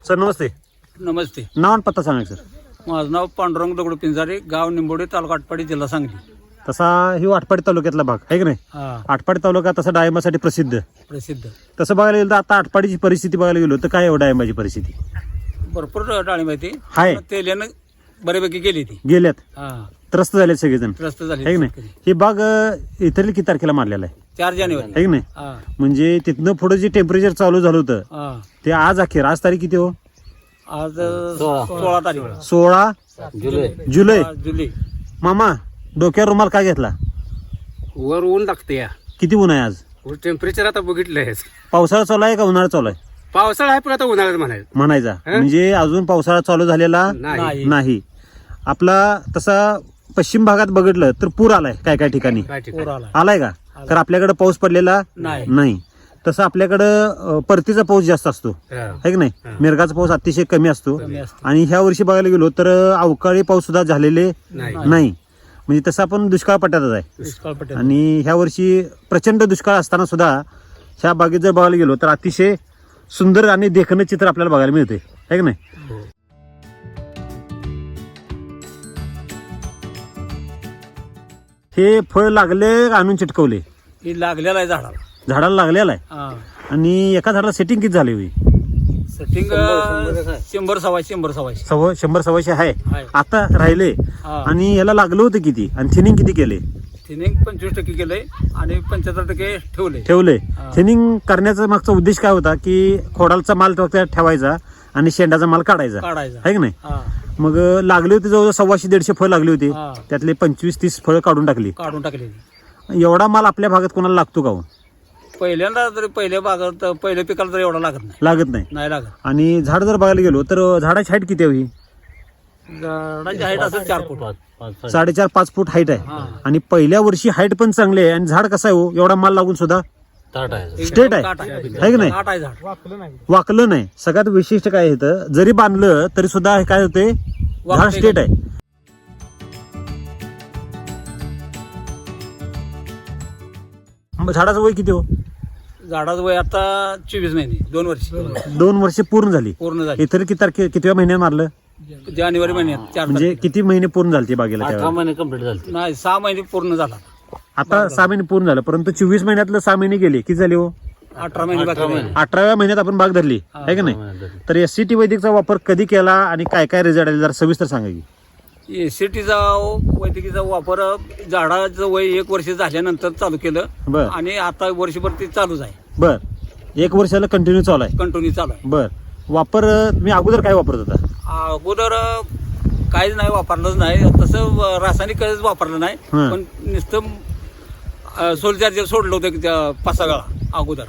Sir नमस्ते. नमस्ते. नाव आणि पत्ता सांगा सर. माझं नाव पांडुरंग दगडू पिंजारे, गाव निंबोडे, तालुका आटपाडी, जिल्हा सांगली. तसा ही आटपाडी तालुक्यातला भाग आहे की नाही. आटपाडी तालुका तसा डाळिंबासाठी प्रसिद्ध. तसं बघायला गेलं तर आता आटपाडीची परिस्थिती बघायला गेलो तर काय आहे डाळिंबाची परिस्थिती? भरपूर डाळिंब आहे ती. हाय. तेल्यानं बऱ्यापैकी गेली ती. गेल्यात त्रस्त झाले सगळेजण त्रस्त आहे की झाली. नाही. ही बाग इतर किती तारखेला मारलेला आहे 4 जानेवारी. आहे की नाही. म्हणजे तिथनं पुढे जे टेम्परेचर चालू झालं होतं ते आज अखेर, आज तारीख किती हो? आज 16 तारीख. 16 जुलै. मामा डोक्यावर रुमाल काय घेतला? वर ऊन लागते या. किती ऊन आहे आज? टेम्परेचर आता बघितलंय. पावसाळा चालू आहे का उन्हाळा चालू आहे? पावसाळा आहे पण आता उन्हाळ्यात म्हणायचा. म्हणजे अजून पावसाळा चालू झालेला नाही. नाही. आपला तसा पश्चिम भागात बघितलं तर पूर आलाय काय काय ठिकाणी. आलाय का? तर आपल्याकडे पाऊस पडलेला नाही. तसं आपल्याकडं परतीचा पाऊस जास्त असतो आहे की नाही. मिरगाचा पाऊस अतिशय कमी असतो. आणि ह्या वर्षी बघायला गेलो तर अवकाळी पाऊस सुद्धा झालेले नाही. म्हणजे तसं आपण दुष्काळ पट्ट्यातच आहे. आणि ह्या वर्षी प्रचंड दुष्काळ असताना सुद्धा ह्या बागेत जर बघायला गेलो तर अतिशय सुंदर आणि देखणं चित्र आपल्याला बघायला मिळते आहे की नाही. हे फळ लागले आणून चिटकवले? ही लागलेला आहे झाडाला. झाडाला लागलेला आहे. आणि एका झाडाला सेटिंग किती झाली होई? सेटिंग 100-125 आहे आता राहिले. आणि याला लागलं होतं किती आणि थिनिंग किती केले? थिनिंग 25% केलंय आणि 75% ठेवले. थिनिंग करण्याचा मागचा उद्देश काय होता की खोडालचा माल ठेवायचा आणि शेंडाचा माल काढायचा आहे की नाही. मग लागले होते जवळ 100-150 फळ लागले होते. त्यातले 25-30 फळ काढून टाकली. एवढा माल आपल्या भागात कोणाला लागतो का? पहिल्यांदा तरी पहिल्या भागात पहिल्या पिकाला तर एवढा लागत नाही. आणि झाड जर बघायला गेलो तर झाडाची हाईट किती हवी? झाडाची हाईट असं 4 फूट 4.5-5 फूट हाईट आहे. आणि पहिल्या वर्षी हाईट पण चांगली आहे. आणि झाड कसं आहे हो एवढा माल लागून सुद्धा स्ट्रेट आहे की नाही. वाकलं नाही. सगळ्यात विशिष्ट काय येतं जरी बांधलं तरी सुद्धा काय होते झाड स्ट्रेट आहे. झाडाचं वय किती हो? झाडाचं वय आता 24 महिने 2 वर्ष पूर्ण झाली. इतर किती महिन्यात मारलं? जानेवारी महिन्यात. म्हणजे किती महिने पूर्ण झाले बागेला? 18 महिने कंप्लीट झाले. नाही 6 महिने पूर्ण झाला. आता 6 महिने पूर्ण झालं. परंतु 24 महिन्यातलं 6 महिने गेले. किती झाले हो? 18 महिने. 18व्या महिन्यात आपण बाग धरली आहे की नाही. तर एससीटी वैदिकचा वापर कधी केला आणि काय काय रिझल्ट आले जरा सविस्तर सांगा की. एससीटीचा वैद्यकीचा वापर झाडाचं वय 1 वर्ष झाल्यानंतर चालू केलं. आणि आता वर्षभर ते चालूच आहे. बर 1 वर्षाला कंटिन्यू चालू आहे. बर वापर तुम्ही अगोदर काय वापरत होता? अगोदर काहीच नाही वापरलंच नाही. तसं रासायनिक काहीच वापरलं नाही. पण नुसतं सोलचार्जर सोडलं होतं 5-6 वेळा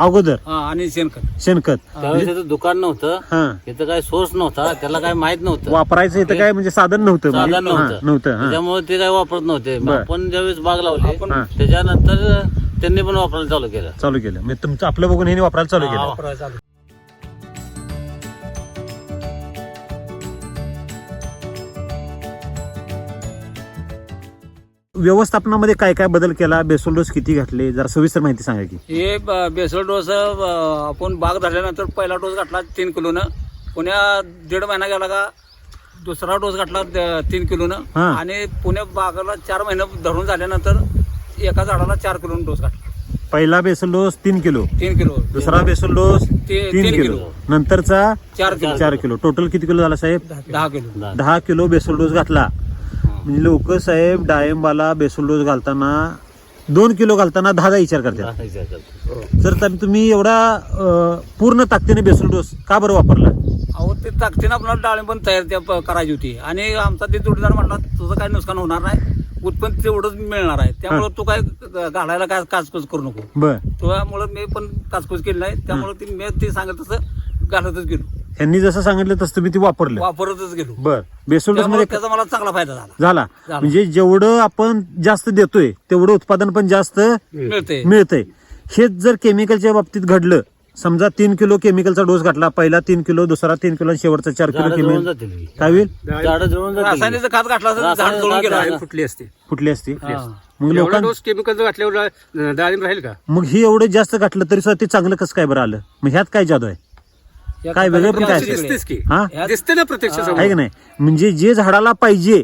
अगोदर. आणि शेणखत त्यावेळेस दुकान नव्हतं. इथं काय सोर्स नव्हता. त्याला काय माहित नव्हतं वापरायचं. इथं काय म्हणजे साधन नव्हतं. त्याच्यामुळे ते काय वापरत नव्हते. आपण ज्यावेळेस बाग लावली त्याच्यानंतर त्यांनी पण वापरायला चालू केलं. म्हणजे तुमचं आपलं बघून हे वापरायला चालू केलं. व्यवस्थापनामध्ये काय काय बदल केला? बेसोल डोस किती घातले जरा सविस्तर माहिती सांगा की. हे बेसोल डोस आपण बाग धरल्यानंतर पहिला डोस घातला 3 किलोनं. पुण्या 1.5 महिना गेला का दुसरा डोस घातला 3 किलोनं. आणि पुण्या बागाला 4 महिने धरून झाल्यानंतर एका झाडाला 4 किलो डोस घातला. पहिला बेसल डोस 3 किलो. दुसरा बेसल डोस 3 किलो. नंतरचा 4 किलो. टोटल किती किलो झाला साहेब? 10 किलो बेसल डोस घातला. म्हणजे लोक साहेब डाळिंबाला बेसल डोस घालताना 2 किलो घालताना 10चा विचार करतात. तर तुम्ही एवढा पूर्ण ताकदीने बेसल डोस का बरं वापरला? अहो ते ताकदीनं आपल्याला डाळिंब पण तयार करायची होती. आणि आमचा ते जोडीदार म्हटला तुझं काही नुकसान होणार नाही, उत्पन्न तेवढंच मिळणार आहे. त्यामुळे तू काय घालायला काय काचकूच करू नको. त्यामुळे मी पण काचकूच केली नाही. त्यामुळे मी ते सांगत तसं घालतच गेलो. त्यांनी जसं सांगितलं तसं तुम्ही ते वापरतच गेलो. बर बेसल डोस मध्ये त्याचा मला चांगला फायदा झाला. म्हणजे जेवढं आपण जास्त देतोय तेवढं उत्पादन पण जास्त मिळतंय. हेच जर केमिकलच्या बाबतीत घडलं, समजा 3 किलो केमिकलचा डोस घातला, पहिला 3 किलो, दुसरा 3 किलो, शेवटचा 4 किलो केमिकल, काय होईल? रासायनिक खत घातला झाड जळून गेलं. फुटली असते. मग लोकांना केमिकल घातल्यावर डाळिंब राहील का? मग हे एवढं जास्त घातलं तरी सुद्धा ते चांगलं कसं काय बरं आलं? मग ह्यात काय जादू आहे? या काय वेगळं पण काय खतामध्ये असतं? दिसतेच की हा दिसते ना प्रत्यक्ष समोर. आहे की नाही म्हणजे जे झाडाला पाहिजे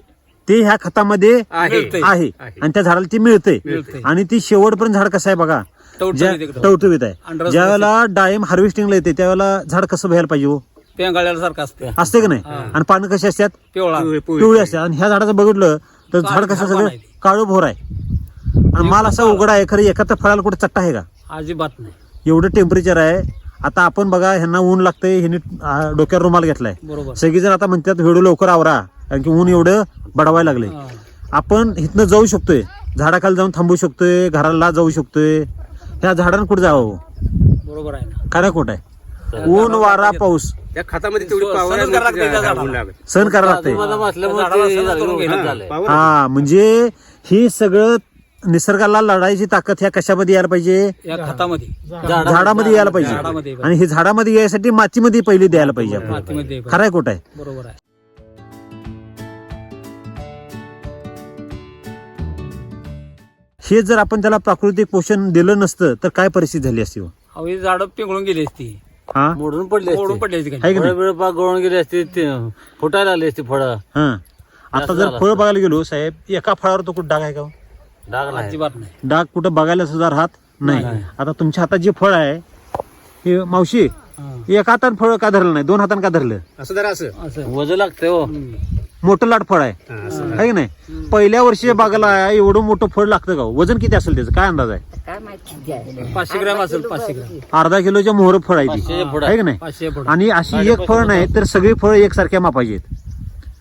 ते ह्या खतामध्ये आहे मिळतंय. आहे आणि त्या झाडाला ते मिळतंय मिळतंय. आणि ती शेवटपर्यंत झाड कसं आहे बघा टवटवीत एकदम. टवटवीत आहे अंडरस ज्या वेळेला डाळिंब हार्वेस्टिंगला येते त्यावेळेला झाड कसं व्हायला पाहिजे हो पेंगाळ्यासारखं असते असते की नाही आणि पानं कशी असतात पिवळा पिवळी असतात आणि ह्या झाडाचं बघितलं तर झाड कसं काळं सगळं पान आहे ते. काळं भोर आहे आणि माल असा उघडा आहे खरं एका तर फळाला कुठे चट्टा आहे का अजिबात नाही. एवढं टेम्परेचर आहे आता आपण बघा ह्यांना ऊन लागतंय ह्यांनी डोक्यावर रुमाल घेतलाय बरोबर सगळीजण आता म्हणतात व्हिडिओ लवकर आवरा कारण की ऊन एवढं बडवायला लागले हा. आपण इथनं जाऊ शकतोय झाडाखाली जाऊन थांबू शकतोय घराला जाऊ शकतोय ह्या झाडांना कुठे जावं बरोबर आहे ना. खरं खोट आहे ऊन वारा पाऊस त्या खतामध्ये तेवढी सहन पावर करावं लागते त्या झाडाला. सहन करावं लागतंय आजूबाजूला असल्यामुळे झाडाला ते सहन करून घ्यायला झालंय. हा म्हणजे ही सगळं निसर्गाला लढायची ताकद ह्या कशामध्ये यायला पाहिजे या खतामध्ये झाडामध्ये यायला पाहिजे झाडामध्ये आणि हे झाडामध्ये यायसाठी मातीमध्ये पहिली द्यायला पाहिजे आपण मातीमध्ये खरं आहे खोट आहे बरोबर आहे. हे जर आपण त्याला प्राकृतिक पोषण दिलं नसतं तर काय परिस्थिती झाली असती हो? अहो ही झाडं पिंगळून गेली असती हा मोडून पडले ओढून पडली असती आहे खाली. की नाही फळं पाक गळून गेली असती फुटायला आली असती फळं हा आता जर फळ बघायला गेलो साहेब एका फळावर तो कुठं डाग आहे का हो? डाग नाही अजिबात नाही. डाग कुठं बघायला सुद्धा राहत नाही आता तुमच्या हातात जे फळ आहे हे मावशी हा. एका हातानं फळ का धरलं नाही दोन हातानं का धरलं असं जरा असं असं वजन लागतंय हो मोठं लाट फळ आहे हा, असं. आहे की नाही पहिल्या वर्षी बागाला एवढं मोठं फळ लागतं का हो? वजन किती असेल त्याचं काय अंदाज आहे 500 ग्रॅम असेल 500 ग्रॅम अर्धा किलोच्या मोहर फळ आहे ती 500 फळं. आहे की नाही 500 फळ आणि अशी एक फळ नाही तर सगळी फळ एकसारख्या मापाची आहेत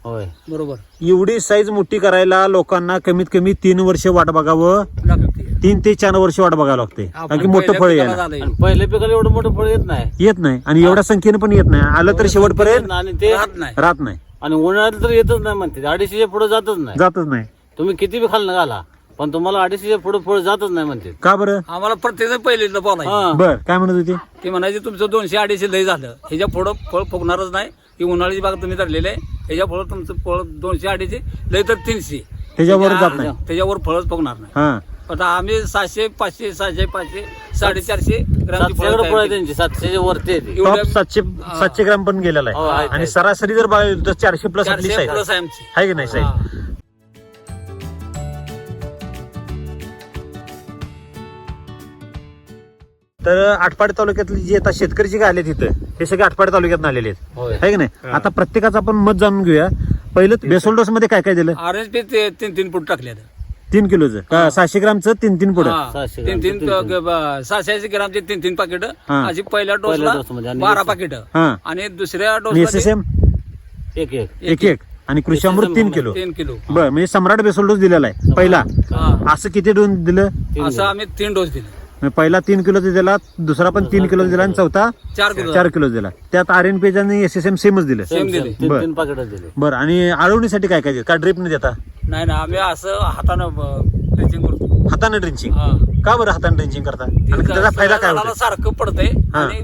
होय बरोबर एवढी साईज मोठी करायला लोकांना कमीत कमी 3 वर्ष वाट बघावं लागते. 3 ते 4 वर्ष वाट बघावं लागते कारण की मोठं फळ पहिल्या यायला पिकाला झालंय. आणि पहिल्या पिकाला एवढं मोठं फळ येत नाही येत नाही आणि एवढ्या संख्येने पण येत नाही आलं तर शेवटपर्यंत आणि ते राहत नाही. राहत नाही आणि उन्हाळ्यात तर येतच नाही म्हणते 250च्या पुढे जातच नाही जातच नाही तुम्ही किती बी खाल घाला पण तुम्हाला 250च्या पुढे फळ जातच नाही म्हणते का बरं आम्हाला प्रत्येक पहिल्यांदा बोलायचं हा बर काय म्हणत होते ते म्हणायचे तुमचं 200-250 लय झालं ह्याच्या पुढं फळ फुगणारच नाही ही उन्हाळ्याची बाग तुम्ही धरलेली आहे ह्याच्या पुढं तुमचं फळ 200-250 लय तर 300 त्याच्यावर जात नाही त्याच्यावर फळच फुगणार नाही हा पण आम्ही 700, 500, 600, 500, 450 ग्रामची फळं 700 फळ आहे तयार केली. त्यांची 700च्या वरती आहे ती. एवढ्या- टॉप 700 ग्राम पण गेलेला हो, आहे आहे, आणि आहे. सरासरी जर बघायला तर 400 प्लस आपली 400 साईज प्लस आहे आमची. आहे की नाही साईज हा. तर आटपाडी तालुक्यातली जी आता शेतकरी जे आले तिथं हे सगळे आटपाडी तालुक्यात आलेले आहेत होय आहे की नाही आता प्रत्येकाचं आपण मत जाणून घेऊया पहिलं बेसोल डोस मध्ये काय काय दिलं ऑरेंज पीस ते 3 फूट टाकले 3 किलोचं का 600 ग्रामचं 3 पुढे 600 तीन ग्राम, 600 ग्रामचे 3 पाकिट हा. अशी पहिल्या पहिल्या डोसला डोसमध्ये आणि 12 पाकिट हा आणि दुसऱ्या आणि डोसला SSM एक एक एक आणि कृषी अमृत 3 किलो 3 किलो बर म्हणजे सम्राट बेसोल डोस दिलेला आहे पहिला हा. असं किती डोस दिलं असं आम्ही 3 डोस दिले म्हणजे पहिला 3 किलोचा दिला दुसरा पण 3 किलो दिला आणि चौथा 4 किलो 4 किलो दिला त्यात RNPH आणि SSM सेमच दिलं सेम दिले बर. 3 पाकिट दिले बरं आणि आळवणीसाठी काय काय देत का ड्रिप न देता नाही ना आम्ही असं हातानं ड्रेसिंग करतो हाताने ड्रिंचिंग हा. का बरं हाताने ड्रिंचिंग करता आणि त्याचा फायदा काय झाडाला होतो सारखं पडतंय हा. आणि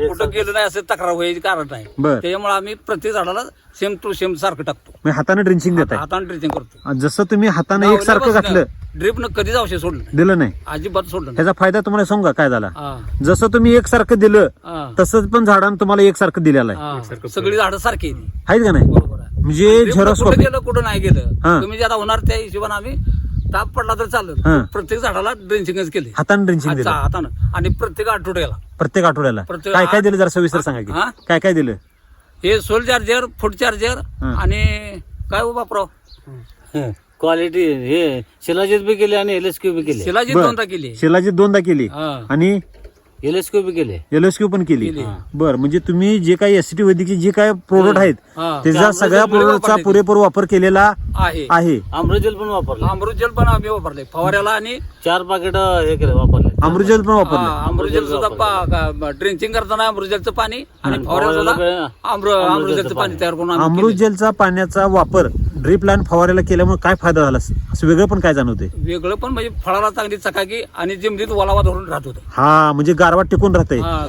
कुठं गेलं नाही असं तक्रार व्हायची कारण नाही बर. त्याच्यामुळे आम्ही प्रत्येक झाडाला सेम टू सेम सारखं टाकतो म्हणजे हाताने ड्रिंचिंग देताय हाताने ड्रेसिंग करतो जसं तुम्ही हाताने एकसारखं घातलं ड्रिपनं कधीच औषध सोडलं नाही दिलं नाही अजिबात सोडलं नाही त्याचा फायदा तुम्हाला सांगू का काय झाला हा. जसं तुम्ही एकसारखं दिलं हा. तसंच पण झाडानं तुम्हाला एकसारखं दिलेलं आहे हा. सगळी झाडं सारखी आहेत. आहेत का नाही बरोबर आहे म्हणजे ड्रिपनं कुठं झेरोस्कोपी गेलं कुठं नाही गेलं हा. तुम्ही जे आता होणार त्या हिशोबाने आम्ही ताप पडला तर हा. चाललं प्रत्येक झाडाला ड्रेसिंगच केले हाताने ड्रिंचिंग दिलं हातानं आणि प्रत्येक आठवड्याला प्रत्येक आठवड्याला प्रत्येक- काय काय दिलं जरा सविस्तर सांगा की हा? काय काय दिलं हे सोल चार्जर फूड चार्जर हा. आणि काय हो बापराव क्वालिटी हे शिलाजीत बी केले आणि एलएसक्यू बी केले शिलाजी बरं. दोनदा केली शिलाजी 2दा केली हा. आणि एलएसक्यू बी केले एलएसक्यू पण केली केली. बर म्हणजे तुम्ही जे काही एसटी वैद्यकीय जे काय प्रोडक्ट आहेत हा. त्याचा सगळ्या प्रोडक्टचा पुरेपूर वापर केलेला आहे आहे अमृतजल पण वापरले अमृतजल पण आम्ही वापरले फवाऱ्याला आणि 4 पाकिट हे केले वापरले अमृतजल पण वापरलं अमृतजल सुद्धा ड्रिंचिंग करताना अमृतजलचं पाणी आणि फवाऱ्याला फवाऱ्याला सुद्धा अमृतजलचं पाणी तयार करून आम्ही अमृतजलचा पाण्याचा वापर ड्रीप लाईन फवाऱ्याला केल्यामुळे काय फायदा झाला असं वेगळं पण काय जाणवते केलं. वेगळं पण म्हणजे फळाला चांगली चकाकी आणि जिमरीत ओलावा धरून राहत होतं हा म्हणजे गारवा टिकून राहते हा.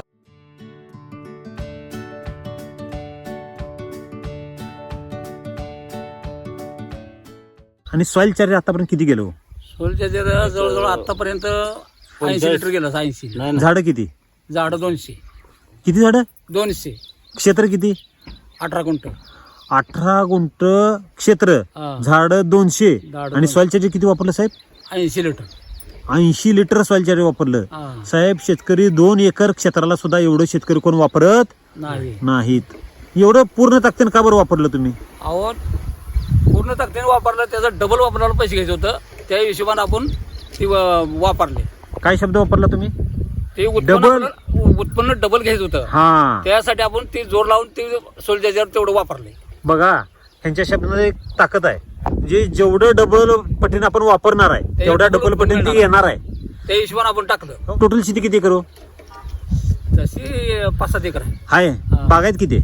आणि सॉइल चार्जर आतापर्यंत किती गेलो सोलच्या जवळजवळ आतापर्यंत 80 लिटर गेलं 80 नाही ना झाडं किती झाडं 200 किती झाडं 200 क्षेत्र किती? 18 गुंठ 18 गुंठ क्षेत्र, हा. झाड 200 झाडं आणि सॉइल चार्जर किती वापरलं साहेब? 80 लिटर 80 लिटर सॉइल चार्जर वापरलं. हा. साहेब शेतकरी 2 एकर क्षेत्राला सुद्धा एवढं शेतकरी कोण वापरत नाही. नाहीत. एवढं पूर्ण ताकदीनं का बरं वापरलं तुम्ही? अहो पूर्ण ताकदीने वापरलं, त्याचं डबल वापरायला पैसे घ्यायचं होतं, त्या हिशोबाने आपण ती वापरले. काय शब्द वापरला तुम्ही? ते उत्पन्न डबल घ्यायचं होतं, हा त्यासाठी आपण ते जोर लावून ते सोल्जर तेवढं वापरले. बघा, ह्यांच्या शब्दामध्ये एक ताकद आहे. जे जेवढं डबल पटीने आपण वापरणार आहे तेवढ्या डबल पटीने ती येणार आहे. त्या हिशोबाने आपण टाकलं. टोटल शेती किती करू? तशी 5-7 एकर आहे. हाय. बागायत किती?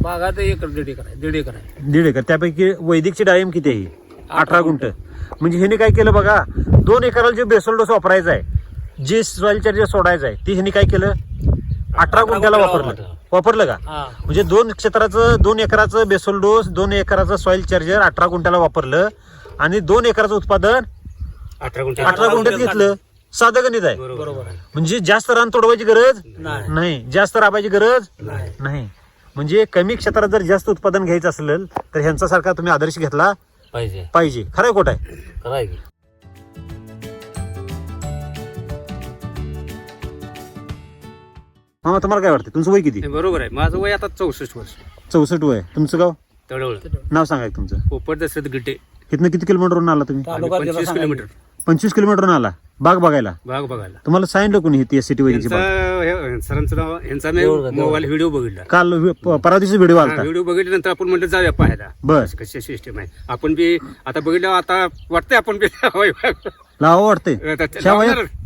बागात 1 एकर 1.5 एकर आहे. 1.5 एकर आहे. 1.5 एकर. त्यापैकी वैदिकची डाळिंब किती आहे? 18 गुंठ. म्हणजे ह्याने काय केलं बघा, 2 एकराला जे बेसल डोस वापरायचा आहे, जे सॉइल चार्जर सोडायचं आहे, ते ह्याने काय केलं? 18 गुंठ्याला वापरलं का? हा. म्हणजे 2 एकराचं बेसल डोस, 2 एकराचं सॉइल चार्जर 18 गुंठ्याला वापरलं आणि 2 एकराचं उत्पादन 18 गुंठे 18 गुंठ्यात घेतलं. साधं गणित आहे. बरोबर आहे. म्हणजे जास्त रान तोडवायची गरज नाही. नाही, जास्त राबायची गरज नाही. म्हणजे कमी क्षेत्रात जर जास्त उत्पादन घ्यायचं असेल तर ह्यांचा सारखा तुम्ही आदर्श घेतला पाहिजे. खरं खोट आहे? कराय की. मामा, तुम्हाला काय वाटतं? तुमचं वय किती? बरोबर आहे. माझं वय आता 64 वर्ष. 64 वय. तुमचं गाव? तळवळ. नाव सांगा एक तुमचं. पोपट दशरथ गिड्डे. इथनं किती किलोमीटरवरून आला तुम्ही? तालुका जिल्हा 25 सांगायचं. किलोमीटर 25 किलोमीटरवरून आला बाग बघायला. बाग बघायला. तुम्हाला सांगितलं कोणी ती एसटी वैदिकची बाग? सरांचं नाव, यांचा मी मोबाईल व्हिडिओ बघितला. काल परवा दिवशी व्हिडिओ आलता. व्हिडिओ बघितल्यानंतर आपण म्हटलं जाऊया पाहायला बर. कशी सिस्टम आहे. आपण बी आता बघितलं, आता वाटतंय आपण बी लावा वाटते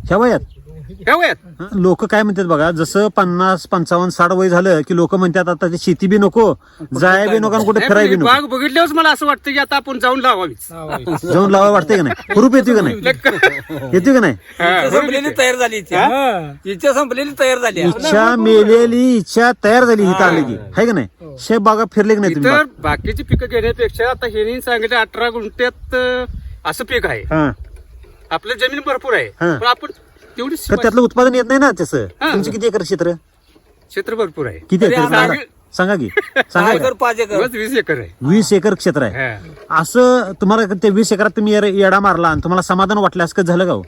ह्या वयात. लोक काय म्हणतात बघा, जसं 50, 55, 60 वय झालं की लोक म्हणतात आता ते शेती बी नको, जाय बी नको, कुठे फिराय बी नको. बाग बघितल्यावर मला असं वाटतं की आता आपण जाऊन लावावीच. जाऊन लावा वाटते का नाही? हुरूप येते का नाही? येते का नाही? इच्छा संपलेली तयार झाली. इच्छा संपलेली तयार झाली. इच्छा मेलेली इच्छा तयार झाली. इथं आली की आहे का नाही? शेफ बागा फिरले की नाही तुम्ही? तर बाकीची पिकं घेण्यापेक्षा आता हे सांगितलं 18 गुंठ्यात असं पीक आहे. हा. आपलं जमीन भरपूर आहे, हा. पण आपण तेवढी तर त्यातलं उत्पादन येत नाही ना तसं. हा. तुमचं किती एकर क्षेत्र? क्षेत्र भरपूर आहे. किती एकर? तरी सांगा की. 6 सांगा एकर 5 एकर बस 20 एकर आहे. 20 एकर क्षेत्र आहे. हा. असं तुम्हाला ते 20 एकरात तुम्ही येडा मारला आणि तुम्हाला समाधान वाटलं असं कधी झालं का हो?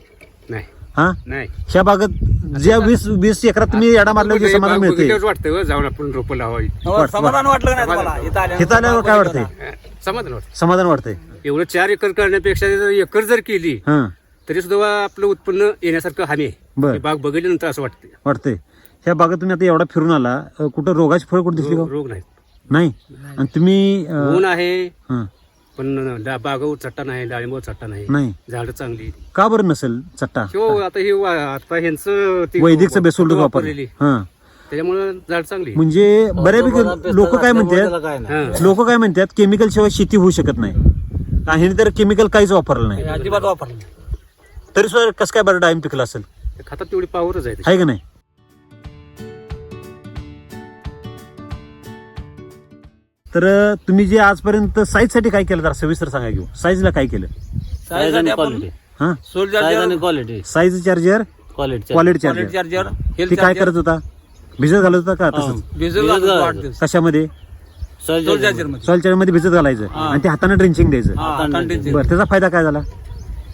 नाही हा. नाही ह्या बागत ज्या 20 एकरात तुम्ही येडा मारल्यावर जे समाधान मिळते, बघितल्यावर वाटतं जाऊन आपण रोपं लावावी. हो, समाधान वाटलं का नाही तुम्हाला? इथं आल्यावर काय वाटतंय? समाधान वाटतं. समाधान वाटतंय. एवढं 4 एकर करण्यापेक्षा जर एकर जर केली हा. तरी सुद्धा आपलं उत्पन्न येण्यासारखं हमी आहे. बर. ही बाग बघितल्यानंतर असं वाटतं. वाटतंय. ह्या बागेत तुम्ही आता एवढा फिरून आला, कुठं रोगाची फळ कुठे दिसली का? रोग नाही. नाही. आणि तुम्ही ऊन आहे हा. पण बागावर चट्टा नाही, डाळिंबावर चट्टा नाही, नाही. झाडं चांगली. का बरं नसेल चट्टा? किंवा आता हे आता ह्यांचं ते वैदिकचं बेसोल्ड वापरलेली हा. त्याच्यामुळे झाड चांगली. म्हणजे बऱ्यापैकी लोक काय म्हणतात, काय नाही. हा. लोक काय म्हणतात केमिकल शिवाय शेती होऊ शकत नाही. काही तर केमिकल काहीच वापरलं नाही, अजिबात वापरलं. तरी सुद्धा कसं काय बरं डाळिंब पिकलं असेल? खातात तेवढी पावरच आहे. आहे का नाही? तर तुम्ही जे आजपर्यंत साईज साठी काय केलं जरा सविस्तर सांगा घेऊ. साईजला काय केलं? साईज आणि क्वालिटी. हा. साईज आणि quality. Size charger, quality. Quality quality charger. Charger ते काय करत होता? भिजत घालत होता का तसंच? भिजत कशामध्ये? सोल चार्जर सॉइल चार्जर मध्ये भिजत घालायचं हा. आणि ते हाताने ड्रिंचिंग द्यायचं. मध्ये बरं, त्याचा फायदा काय झाला?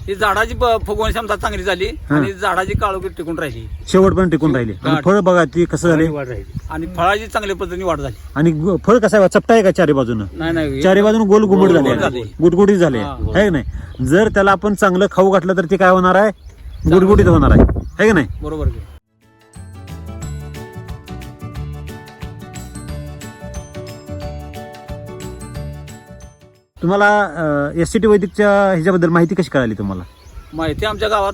ही झाडाची फुगवण क्षमता चांगली झाली आणि झाडाची काळोखी टिकून राहिली शेवटपर्यंत टिकून राहिले. आणि फळ बघा ती कसं झाले, वाढ राहिली. आणि फळाची चांगल्या पद्धतीने वाढ झाली. आणि फळ कसं आहे, चपटा आहे का चारी बाजूनं? नाही चारी बाजून गोल घुमट गोल झाले, झाले. गुटगुटीत झाले, हा. आहे का नाही? जर त्याला आपण चांगलं खाऊ घातलं तर ते काय होणार आहे? गुटगुटीत होणार आहे का नाही? बरोबर की. तुम्हाला एससीटी वैदिकच्या ह्याच्याबद्दल माहिती कशी कळाली तुम्हाला? माहिती आमच्या गावात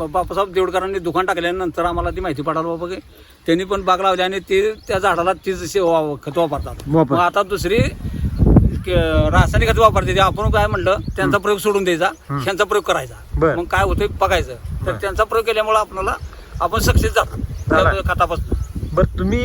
बापासाहेब देवडकरांनी दुकान टाकल्यानंतर आम्हाला ती माहिती पडाल बाबा की त्यांनी पण बाग लावली आणि ते त्या झाडाला तीच खत वापरतात. वापर. मग आता दुसरी रासायनिक खत वापरते, आपण काय म्हणलं त्यांचा प्रयोग सोडून द्यायचा, ह्यांचा प्रयोग करायचा. बर. मग काय होतं बघायचं. तर त्यांचा प्रयोग केल्यामुळे आपल्याला आपण सक्सेस जातो त्या खतापासून. बरं, तुम्ही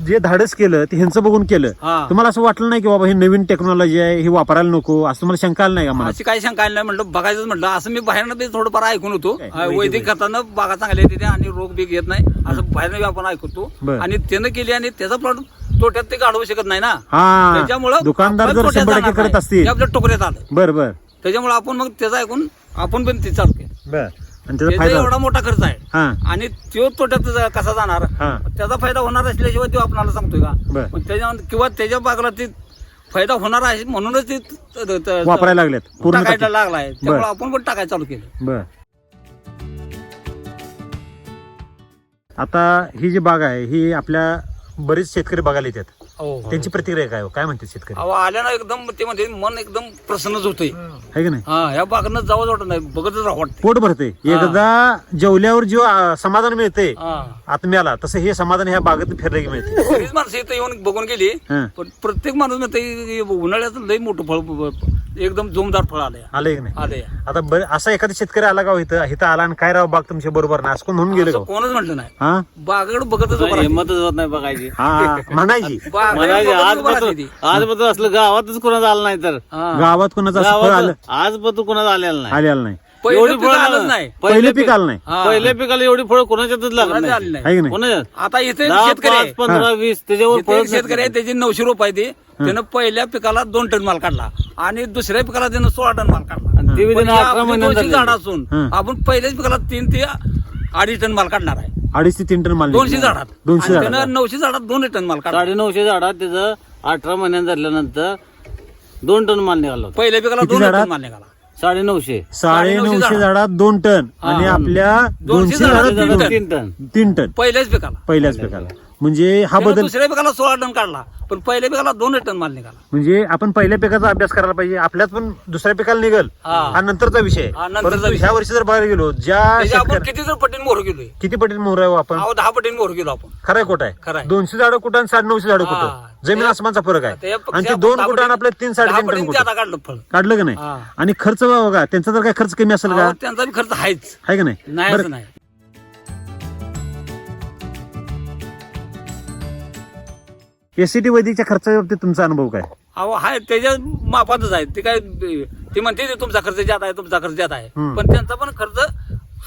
जे धाडस केलं ते ह्यांचं बघून केलं, हा. तुम्हाला असं वाटलं नाही की बाबा हे नवीन टेक्नॉलॉजी आहे, हे वापरायला नको, असं तुम्हाला शंका आली नाही का मला? अशी काही शंका आली नाही. म्हणलं बघायचं म्हटलं. असं मी बाहेरनं बी थोडंफार ऐकून होतो. वैदिक वैदिक खतानं बागा चांगल्या येते आणि रोग बीग येत नाही असं बाहेरनं बी आपण ऐकतो. बर. आणि त्यानं केली आणि त्याचा प्लॉट तोट्यात ते काढवू शकत नाही ना. हा त्याच्यामुळं दुकानदार आपण जर तोट्यात 100% जाणार करत नाही. असतील हे आपल्या टोकऱ्यात आलं. बर बर त्याच्यामुळे आपण मग त्याचं ऐकून आपण पण ते चालू केलं. बर आणि त्याचा त्याचा फायदा एवढा मोठा खर्च आहे हा आणि तो तोट्यात कसा जाणार, हा त्याचा फायदा होणार असल्याशिवाय तो आपल्याला सांगतोय का. बर पण त्याच्या किंवा त्याच्या बागला ते फायदा होणार आहे म्हणूनच ते वापरायला लागलेत पूर्ण टाकायला लागलाय. त्यामुळे आपण पण टाकायला चालू केलं. बर. आता ही जी बाग आहे ही आपल्या बरेच शेतकरी बघायला येतात, त्यांची प्रतिक्रिया काय हो? काय म्हणते शेतकरी? अहो आल्यानं एकदम ते म्हणजे मन एकदम प्रसन्नच होतंय. आहे की नाही? हा ह्या बागांना जावंच वाटत नाही, बघतच राहू वाटतंय. पोट भरते एकदा जेवल्यावर जो समाधान मिळते हा. आत्म्याला, तसं हे समाधान ह्या बागेत फिरले की मिळते. बरीच माणसं इथं येऊन बघून गेली, हा. पण प्रत्येक माणूस म्हणते उन्हाळ्यात लई मोठं फळ, एकदम जोमदार फळ आलंय. आले की नाही? आलंय. आता असा एखादा शेतकरी आला का हो इथं आला आणि काय राव बाग तुमच्या बरोबर ना असं कोण म्हणून गेलं का असं हो? कोणच म्हटलं नाही. हा बागाकडे बघतच उभं राहायचं. हिंमतच होत नाही बघायची. हा म्हणायची बागाकडे म्हणायची बघतच उभं राहायचं ती. आजपर्यंत असलं गावातच कोणाचं आलं नाही तर हा. गावात कोणाचं असं फळ आलं आजपर्यंत कोणाचं आलेलं नाही. आलेलं नाही, पहिलं एवढी पिकं फळं आलंच नाही. पहिले पीक आलं नाही. हा. पहिल्या पिकाला एवढी फळ कोणाच्यातच लागत कोणाचं नाही. आलं नाही. आहे की नाही? कोणाच्यात आता इथे 10, शेतकरी 5, आहे. 15, 20 त्याच्यावर इथे एक फळ शेतकरी आहे, त्याचे 900 रुपये ते त्यानं पहिल्या पिकाला 2 टन माल काढला आणि दुसऱ्या पिकाला त्यानं 16 टन माल काढला. ते बी पण त्यानं या 18 आपली महिन्यात 200 झाड असून हं. आपण पहिल्याच पिकाला 3 ते 2.5 टन माल काढणार आहे. 2.5 ते 3 टन माल 200 झाडात. 200 आणि झाडात. त्यानं 900 झाडात 2 टन माल काढला. 950 झाडात त्याचं 18 महिन्यात झाल्यानंतर 2 टन माल निघाला होता. पहिल्या पिकाला किती 2 झाडात? टन माल निघाला. 950 950 झाडात 2 टन आणि आपल्या 200 झाडात 3 टन 3 टन पहिल्याच पिकाला. पहिल्याच पिकाला. म्हणजे हा त्यानं बदल, दुसऱ्या पिकाला 16 टन काढला, पण पहिल्या पिकाला 2 टन माल निघाला. म्हणजे आपण पहिल्या पिकाचा अभ्यास करायला पाहिजे, आपल्यात पण दुसऱ्या पिकाला निघल हा. हा नंतरचा विषय. हा, नंतरचा परंतु विषय. ह्या वर्षी जर बाहेर गेलो ज्या त्याच्या आपण शेतकऱ्या किती जर पटीने मोहर गेलोय, किती पटीत मोहर आहे हो आपण? 10 पटीने मोहर गेलो आपण. खरंय खोट आहे? खरं आहे. 200 झाडं कुठं आणि 950 झाडं हा. कुठं, जमीन आसमानचा फरक आहे. ते आणि ते 2 कुठं आणि आपलं 3-3.5 टन कुठं ज्यादा काढलं फळ. काढलं का नाही? हा. आणि खर्च बघा त्यांचा जर काय खर्च कमी असेल का? अहो, त्यांचा बी खर्च आहेच. आहे का नाही? नाही बरं, असं नाही. एसीटी वैदिकच्या खर्चाच्या बाबतीत तुमचा अनुभव काय? अहो हाय त्याच्या मापातच आहे. ते काय ते म्हणते ते तुमचा खर्च जात आहे, तुमचा खर्च जात आहे, हम्म. पण त्यांचा पण खर्च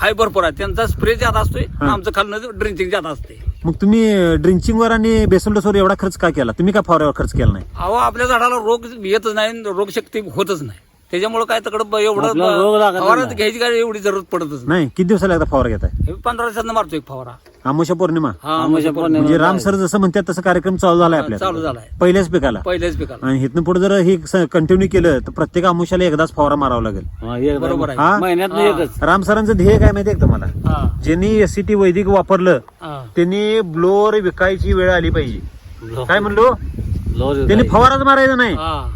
हाय भरपूर आहे. त्यांचा स्प्रे जात असतोय, हा. आमचं खालनं ड्रिंचिंग जात असते. मग तुम्ही ड्रिंचिंगवर आणि बेसोल्डसवर एवढा खर्च का केला? तुम्ही का फवाऱ्यावर खर्च केला नाही? अहो आपल्या झाडाला रोग येतच नाही, रोगशक्ती होतच नाही. त्याच्यामुळे काय तिकडं एवढं आपल्याला रोग लागत फवारा नाही. घ्यायची काय एवढी जरूरत पडतच नाही. नाही, किती दिवसाला एकदा फवारा घेताय? हे 15 दिवसांना मारतो एक फवारा. अमावस्या पौर्णिमा हा अमावस्या पौर्णिमा. म्हणजे राम सर जसं म्हणतात तसं कार्यक्रम चालू झालाय आपल्या चालू झालाय पहिल्याच पिकाला. पहिल्याच पिकाला. आणि इथनं पुढे जर हे कंटिन्यू केलं तर प्रत्येक अमावस्याला एकदाच फवारा मारावा लागेल. हा, एकदा. बरोबर आहे. हा? महिन्यात हा. एकच. राम सरांचं ध्येय काय माहितीये का तुम्हाला? हा, ज्यांनी एसीटी वैदिक वापरलं हा. त्यांनी ब्लोअर विकायची वेळ आली पाहिजे. काय म्हणलो? लोर त्यांनी फवाराच मारायचा नाही, हा.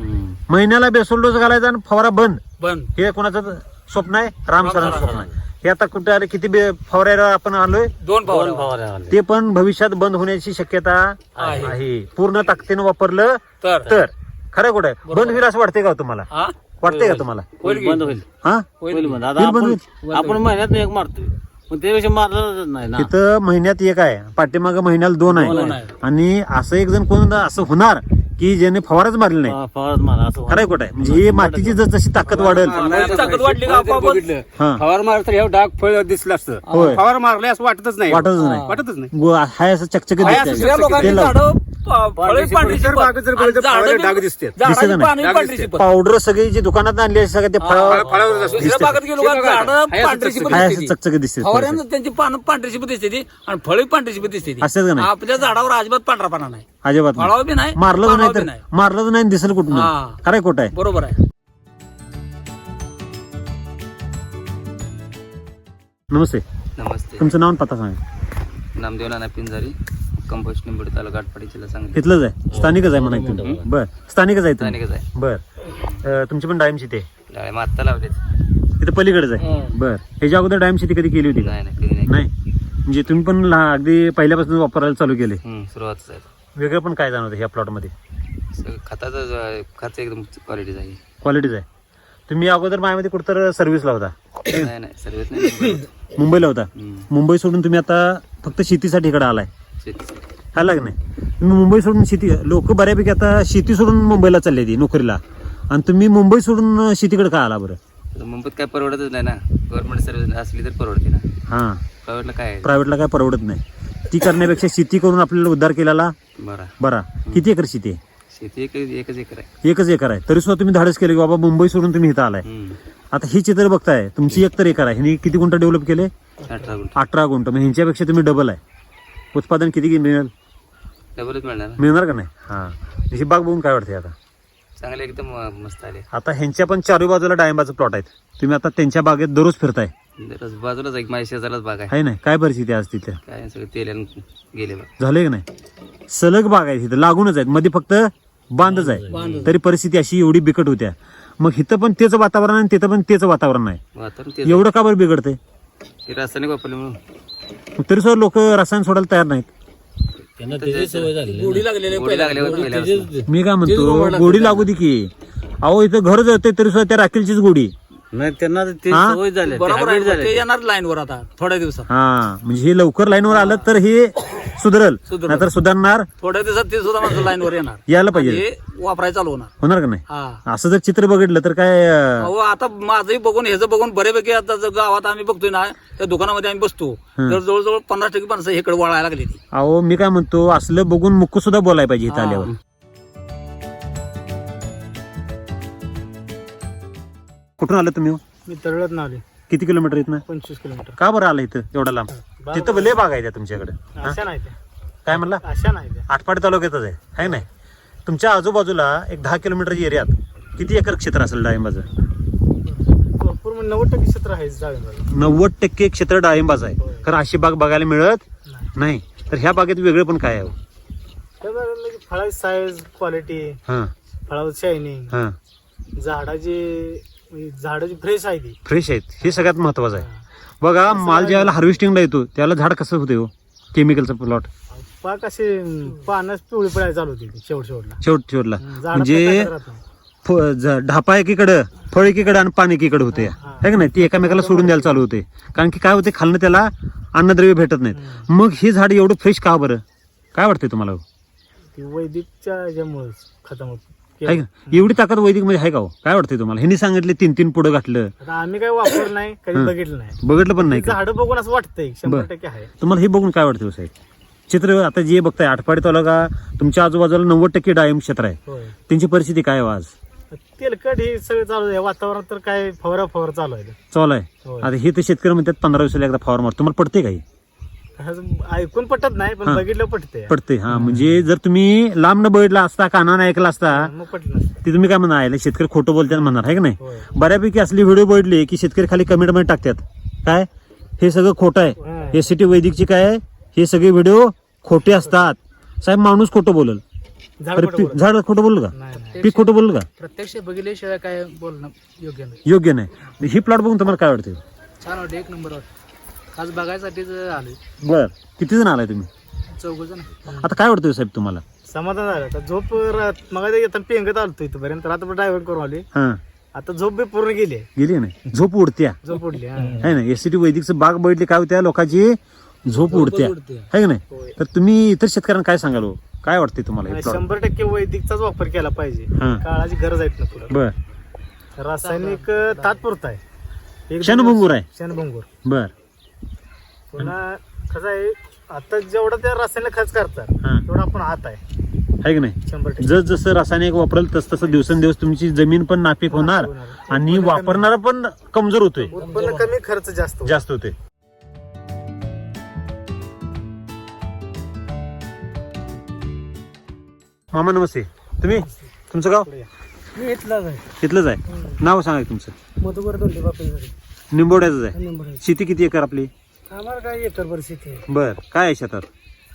महिन्याला बेसोल्डोस घालायचा आणि फवारा बंद. बंद. हे कोणाचं स्वप्न आहे? राम सरांचं स्वप्न आहे. हे आता कुठे आले, किती फवाऱ्याला आपण आलोय, 2 फवारा. फवारे आले. ते पण भविष्यात बंद होण्याची शक्यता आहे. आहे. पूर्ण ताकदीनं वापरलं तर खरं कुठे बंद होईल असं वाटतंय का तुम्हाला? हा वाटतंय का तुम्हाला? होईल की? बंद होईल. हा होईल बंद. आता होईल बंद आपण महिन्यात एक मारतोय, पण त्यापेक्षा मारलं नाही ना. तिथं महिन्यात एक आहे, पाठीमाग महिन्याला 2 दोन आहे. आहे. आणि असं एक जण कोण असं होणार की ज्याने फवाराच मारले नाही. फवारत मारा असं खरंय कुठे म्हणजे ही मातीची जशी ताकद वाढेल. मातीची ताकद वाढली का आपोआप हा फवार मारलं तर हे डाग फळ दिसलं असतं. होय. फवार मारले असं वाटतच नाही. वाटतच नाही. वाटतच नाही. हाय असं चकचकीत हाय दिसतंय. असं दुसऱ्या लोकांची ते लाव. झाडं फळे पांढरी इतर बागेत जर बघितलं तर फळाला डाग दिसतात. दिसतं का झाडाची नाही? पानं डाग पांढरी दिसतात. शिपत. पावडर सगळी जी दुकानात आणली आहे सगळं ते फळावर असतं. दुसऱ्या बागेत गेलो का हे बघा, झाडं हाय असं पांढरी शिपत हाय दिसते असं ती. चकचकीत दिसते. फवाऱ्यानं त्यांची पानं पांढरी शिपत दिसते ती आणि फळी पांढरी शिपत दिसते ती. असंच का नाही? आपल्या झाडावर अजिबात पांढरापणा नाही, अजिबात नाही. फळावर बी नाही, मारलं पानावर नाही बी तर नाही. मारलं नाही दिसेल कुठून. हा. खरंय खोट आहे? बरोबर आहे. नमस्ते, नमस्ते. तुमचं नाव आणि पत्ता सांगा. नामदेव नाना पिंजारी, कंपोस्ट निंबोडी तालुका आटपाडी जिल्हा सांगली. तिथलंच आहे, स्थानिकच आहे म्हणा तुम्ही. बर, स्थानिकच आहे तुम्ही. स्थानिकच आहे. बर, तुमची पण डाळिंब शेती आहे डाळे मात्ता लावलेत. तिथं पलीकडेच आहे. बर, ह्याच्या अगोदर डाळिंब शेती कधी केली होती का? नाही कधी नाही. नाही, म्हणजे तुम्ही पण अगदी पहिल्यापासून वापरायला चालू केले. सुरुवातच आहे. वेगळं पण काय जाणवतं ह्या प्लॉटमध्ये? सगळं खताचा खर्च एकदम क्वालिटीचा आहे. क्वालिटीच आहे. तुम्ही अगोदर माझ्यामध्ये कुठं सर्व्हिसला होता? नाही सर्विस नाही. मुंबईला होता. हम्म. मुंबई सोडून तुम्ही आता फक्त शेतीसाठी इकडे आलाय, शेती. आला की नाही? तुम्ही मुंबई सोडून शेती, लोक बऱ्यापैकी आता शेती सोडून मुंबईला चालले ती नोकरीला, आणि तुम्ही मुंबई सोडून शेतीकडे का आला बरं? आता मुंबईत काय परवडतच नाही ना. गव्हर्नमेंट सर्व्हिस असली तर परवडते ना. हां, प्रायव्हेटला काय आहे? प्रायव्हेटला काय परवडत नाही. ती करण्यापेक्षा शेती करून आपल्याला उद्धार केलेला बरा किती एकर शेती आहे? शेती एकच एकर आहे. एकच एकर आहे, तरी सुद्धा तुम्ही धाडस केलं की बाबा मुंबई सोडून तुम्ही इथं आलाय. आता ही चित्र बघताय, तुमची 1 एकर आहे, ह्यांनी किती गुंठ डेव्हलप केले? 18 गुंठ. मग ह्यांच्यापेक्षा तुम्ही डबल आहे. उत्पादन किती मिळेल? डबलच मिळणार का नाही? हा, ही बाग बघून काय वाटते आता? चांगले एकदम मस्त आले. आता ह्यांच्या पण चारही बाजूला डाळिंबाचं प्लॉट आहेत. तुम्ही आता त्यांच्या बागेत दररोज फिरताय बाजूलाच एक माझ्या शेजारलाच बाग आहे. आहे ना? काय परिस्थिती आज तिथे? काय सगळं तेल गेले बघ. झालंय का नाही? सलग बाग आहे तिथं, लागूनच आहेत, मध्ये फक्त बांधच आहे, तरी परिस्थिती अशी एवढी बिकट होत्या. मग इथं पण तेच वातावरण आहे, तिथं पण तेच वातावरण आहे. वातावरण एवढं का बरं बिघडतंय? ते रासायनिक वापरले म्हणून. तरी सुद्धा लोक रसायन सोडायला तयार नाहीत. त्यांना त्याची सवय झाली. गोडी लागलेली गोडी लागल्यावर पहिल्यापासून. मी काय म्हणतो, गोडी लागू दे की. अहो इथं घर जळते तरी सुद्धा त्या राखेलचीच गोडी. नाही त्यांना ते हा? सवय झाली. बरोबर आहे, ते येणार लाईनवर आता थोड्या दिवसात. हा, म्हणजे हे लवकर लाईनवर आलं तर हे सुधरल, नाहीतर सुधारणार थोड्या दिवसात ते सुद्धा माणसं लाईनवर येणार, यायला पाहिजे. हे वापरायला चालू होणार. होणार का नाही? हा, असं जर चित्र बघितलं तर काय अहो आता माझंही बघून ह्याचं बघून बऱ्यापैकी आता जर गावात आम्ही बघतोय ना, त्या दुकानामध्ये आम्ही बसतो तर जवळजवळ 50% माणसं इकडे वळायला लागली ती. अहो मी काय म्हणतो, असलं बघून मुक्क सुद्धा बोलायला पाहिजे इथं आल्यावर. कुठून आलं तुम्ही? मी तळत ना आले. किती किलोमीटर इथनं? 25 किलोमीटर. का बरं आलं इथं एवढा लांब? तिथं लय बाग आहे त्या तुमच्याकडे. अशा नाही त्या, काय म्हणला? अशा नाही त्या. आटपाडी तालुक्यातच आहे, है नाही? तुमच्या आजूबाजूला एक 10 किलोमीटर एरियात किती एकर क्षेत्र असेल डाळिंबाचं? भरपूर म्हणजे 90% क्षेत्र आहे डाळिंबाचं. 90% क्षेत्र डाळिंबाचं आहे. खरं अशी बाग बघायला मिळत नाही. तर ह्या बागेत वेगळं पण काय आहे? त्या बागेला की फळाची साईज, क्वालिटी, हा फळाचं शायनिंग, हा, झाडाची फ्रेश आहे ती. फ्रेश आहेत, हे सगळ्यात महत्वाचं आहे. बघा, माल ज्यावेळेला हार्वेस्टिंगला येतो त्याला झाड कसं होते हो? केमिकलचं प्लॉट पाक असे पानं पिवळी पडायला चालू होती शेवटला. शेवटला झाडात म्हणजे काय राहत नाही. ढापा एकीकडं, फळ एकीकडं आणि पाणी एकीकडे होते, है का नाही? ती एकामेकाला सोडून द्यायला चालू होते. कारण की काय होते, खालनं त्याला अन्नद्रव्य भेटत नाहीत. मग हे झाड एवढं फ्रेश का बरं? काय वाटतंय तुम्हाला? ती वैदिकच्या ह्याच्यामुळे खतम होत. आहे का? एवढी ताकद वैदिक मध्ये आहे का हो? काय वाटतंय तुम्हाला? ह्यांनी सांगितले 3 पुढं घातलं, आता आम्ही काय वापर नाही, कधी बघितलं नाही. बघितलं पण नाही का? झाडं बघून असं वाटतंय 100% आहे. तुम्हाला हे बघून काय वाटतं साहेब? चित्र आता जे बघताय, आटपाडी तालुका, तुमच्या आजूबाजूला 90% डाळिंब क्षेत्र आहे. होय. त्यांची परिस्थिती काय आहे आज? तेलकट हे सगळं चालू आहे. वातावरण तर काय फवारा चालू आहे. चालू आहे. होय. आता हे तर शेतकरी म्हणतात 15 दिवसाला एकदा फवार मारतो. तुम्हाला पडते काही? ऐकून पटत नाही, पण बघितलं पटते. पडते. हा, म्हणजे जर तुम्ही लांब न बघितला असता, कानानं ऐकला असता, मग पटलं नसतं. ते तुम्ही काय म्हणाल, शेतकरी खोटं बोलतात म्हणणार, आहे का नाही? होय. बऱ्यापैकी असली व्हिडिओ बघितली की शेतकरी खाली कमेंटमध्ये टाकतात, काय हे सगळं खोटं आहे, हा. एसीटी वैदिकची काय आहे, हे सगळे व्हिडिओ खोटे असतात. साहेब, माणूस खोटं बोलल, झाड कुठं बोलत? झाड खोटं बोलल का? नाही, नाही. पीक खोटं बोलल का? प्रत्यक्ष बघितल्याशिवाय काय बोलणं योग्य नाही. योग्य नाही. ही प्लॉट बघून तुम्हाला काय वाटतं? छान वाटतं, 1 नंबर वाटतं. आज बघायसाठीच आलोय. बर, किती जण आलाय तुम्ही? 4 जण. आता काय वाटतं साहेब तुम्हाला? समाधान झालं. आता झोप मग येता पेंगत आलतो इथपर्यंत, आता ड्रायव्हर करून आले. हा, आता झोप बी पूर्ण गेली. गेली नाही, झोप उडत्या, झोप उडली. हा. है ना? एसीटी वैदिकचं बाग बघितली काय होत्या, लोकांची झोप उडत्या, है का नाही? होय. तर तुम्ही इतर शेतकऱ्यांना काय सांगाल हो? काय वाटते तुम्हाला हे plot? 100% वैदिकचाच वापर केला पाहिजे. हा. काळाची गरज आहे ना पुढे. बर, रासायनिक तात्पुरता आहे. एक क्षणभंगूर आहे. क्षणभंगूर. बर, पुन्हा कसं आहे, आता जेवढा त्या रासायनिक खर्च करतात हा. तेवढा आपण हात आहे है की नाही? 100%. जस जसं रासायनिक वापरेल तस तसं दिवसेंदिवस तुमची जमीन पण नापीक होणार आणि वापरणारा पण कमजोर होतोय, उत्पन्न कमी, खर्च जास्त होतो. जास्त होते. मामा नमस्ते. तुम्ही, तुमचं गाव? मी इथलाच आहे. इथलंच आहे. नाव सांगा तुमचं. मधुकर दोंडे बापे निंबोड्याच आहे. शेती किती एकर आपली? आम्हाला काय एकरभर शेती आहे. बर, काय आहे शेतात?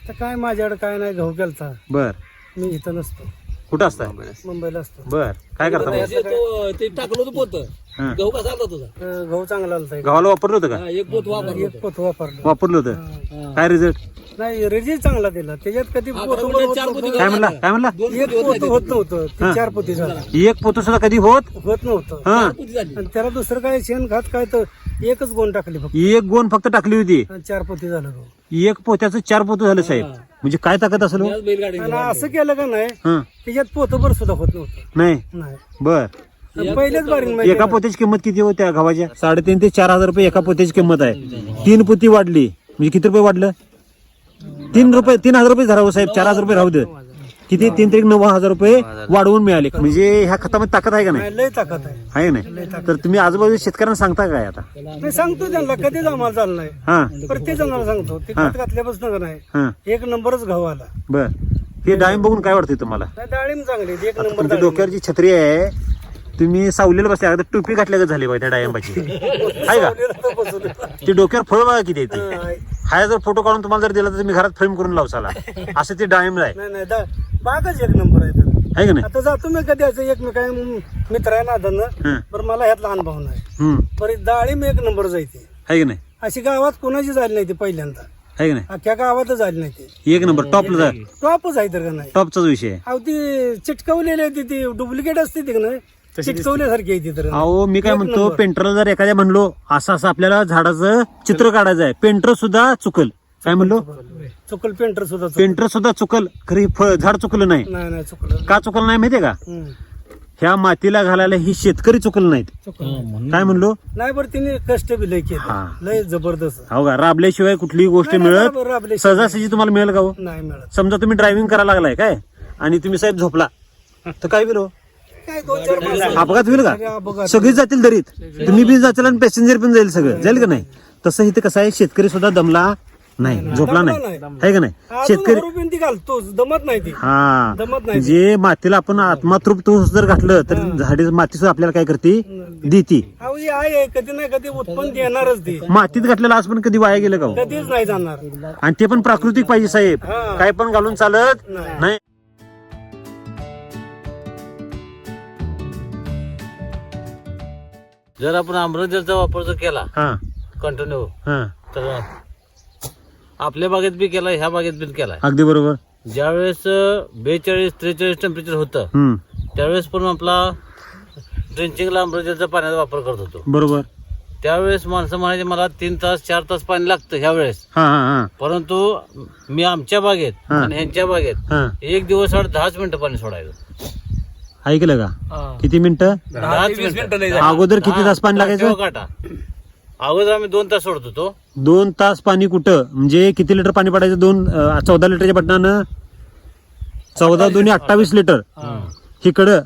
तर काय माझ्याकडे काय नाही, गहू केलता. बर, मी इथं नसतो, कुठं असताय? मुंबईला असतो. बर, काय करता मग? ते टाकलं होतं पोत, हा. गहू कसा आला तुझा? गहू चांगला आलता. गावाला वापरलं होतं का? एक पोत वापर, एक पोत वापरलं. वापरलं होतं. काय रिझल्ट? नाही, रिझल्ट चांगला दिला. त्याच्यात कधी पोत होत चार पोती काय म्हणला? काय म्हणला? एक पोत होत नव्हतं, ते 4 पोती झालं. एक पोतं सुद्धा कधी होत? नव्हतं. हा, आणि त्याला दुसरं काय शेण खात काय तर एकच गोण टाकली फक्त, एक गोण फक्त टाकली होती. आणि 4 पोती झालं गहू. एक पोत्याचं 4 पोतं झालं साहेब. म्हणजे काय ताकद असेल हो? बैलगाडी आणि असं केलं का नाही, हं, त्याच्यात पोतभर सुद्धा होत नव्हतं. नाही. नाही, बर, पहिलेच बारीक एका पोत्याची किंमत किती होत्या गव्हाच्या? 3,500 ते 4,000 रुपये एका पोत्याची किंमत आहे. 3 पोती वाढली म्हणजे किती रुपये वाढलं? 3,000 रुपये धरावं साहेब, 4,000 रुपये राहू दे. किती 3 तरी 9,000 रुपये वाढवून मिळाले. म्हणजे ह्या खतामध्ये ताकद आहे का नाही? लय ताकद आहे. आहे नाही? तर तुम्ही आजूबाजू शेतकऱ्यांना सांगता काय आता? मी सांगतो त्यांना, कधीच आम्हाला चाललं नाही. हा प्रत्येक जणांना सांगतो ते खत घातल्यापासून का नाही हा एक नंबरच गहू आला. बर. हे डाळिंब बघून काय वाटतंय तुम्हाला? नाही, डाळिंब चांगली आहेत, एक आता नंबर तुमच्या डोक्यावर जी छत्री आहे, तुम्ही सावलेलं बसल्या अगदी टोपी घातल्या झाली बाई त्या डाळिंबाची, आहे का? ती डोक्यावर फळ बघा किती येते. हा जर फोटो काढून तुम्हाला जर दिला तर तुम्ही घरात फ्रेम करून लावसाला, असं ते डाळिंब आहे. नाही नाही बागच एक नंबर आहे तर. आहे का नाही? आता जातो मी कधी असं एकमेकाय मित्र आहे ना हं. दादा, बरं मला ह्यातला अनुभव नाही. हम्म. बरं डाळिंब एक नंबर जायते. आहे का नाही? अशी गावात कोणाची झाली नाही ती पहिल्यांदा, आहे का नाही? अख्ख्या गावातच झाली नाही ती. एक नंबर टॉपला, टॉपच आहे तर का नाही. टॉपचाच विषय आहे. अहो ती चिटकवलेली आहे ती डुप्लिकेट असते ती का नाही, चिटकवल्यासारखी आहे ती तर. अहो मी काय एक म्हणतो, नंबर. पेंटरला जर एखाद्या म्हणलो असं आपल्याला झाडाचं चित्र काढायचं आहे, पेंटर सुद्धा चुकल. काय म्हणलो? चुकल पेंटर सुद्धा पेंटर सुद्धा चुकल, खरी झाड चुकलं नाही. नाही चुकलं. का चुकलं नाही माहितीये का? हम्म. ह्या मातीला घालायला ही शेतकरी चुकलं नाहीत. काय म्हणलो? नाही बरं तिने कष्ट बी लय केलं, हा. लय जबरदस्त. हो का? राबल्याशिवाय कुठलीही गोष्ट नाही, मिळत राबल्याशिवाय. सहजासहजी तुम्हाला मिळेल का हो? नाही मिळत. समजा तुम्ही ड्रायव्हिंग करायला लागलाय काय, आणि तुम्ही साहेब झोपला तर काय होईल हो? काय 2-4 माणसं. अपघात होईल का? अपघात. सगळीच जातील दरीत, तुम्ही बी जाचाल आणि पॅसेंजर पण जाईल, सगळं जाईल का नाही? तसं इथे कसं आहे, शेतकरी सुद्धा दमला नाही, झोपला नाही, आहे का नाही? अजून शेतकरी हरूबीन ती घालतो, दमत नाही ती. हा, दमत नाही. जे मातीला आपण आत्मातृप्त जर घातलं तर झाडी माती सुद्धा आपल्याला काय करते, देती. अहो ही आहे, कधी ना कधी उत्पन्न देणारच ती, मातीत घातलेलं आज पण कधी वाया गेलं का हो? कधीच नाही जाणार. आणि ते पण प्राकृतिक पाहिजे साहेब, हा. काय पण घालून चालत नाही. नाही. जर आपण अमृतजलचा वापर जर केला हा कंटिन्यू, हा, तर आपल्या बागेत बी केला, ह्या बागेत बी केलाय. अगदी बरोबर. ज्यावेळेस 42-43 टेम्परेचर होतं, हम्म, त्यावेळेस पण आपला ड्रिंचिंगला अमृतजलचा पाण्याचा वापर करत होतो. बरोबर. त्यावेळेस माणसं म्हणायचे मला 3 तास 4 तास पाणी लागतं ह्या वेळेस, हा हा हा परंतु मी आमच्या बागेत हा. आणि ह्यांच्या बागेत हा, 1 दिवस 10 मिनिटं पाणी सोडायचं. ऐकलं का? हा. किती मिनिटं? 10 ते 20 मिनिटं लय झाली. अगोदर किती तास पाणी लागायचं? काटा अगोदर आम्ही 2 तास सोडत होतो. 2 तास पाणी कुठं? म्हणजे किती लिटर पाणी पडायचं? 14 लिटरच्या बटनानं 14 2 28 लिटर इकडं,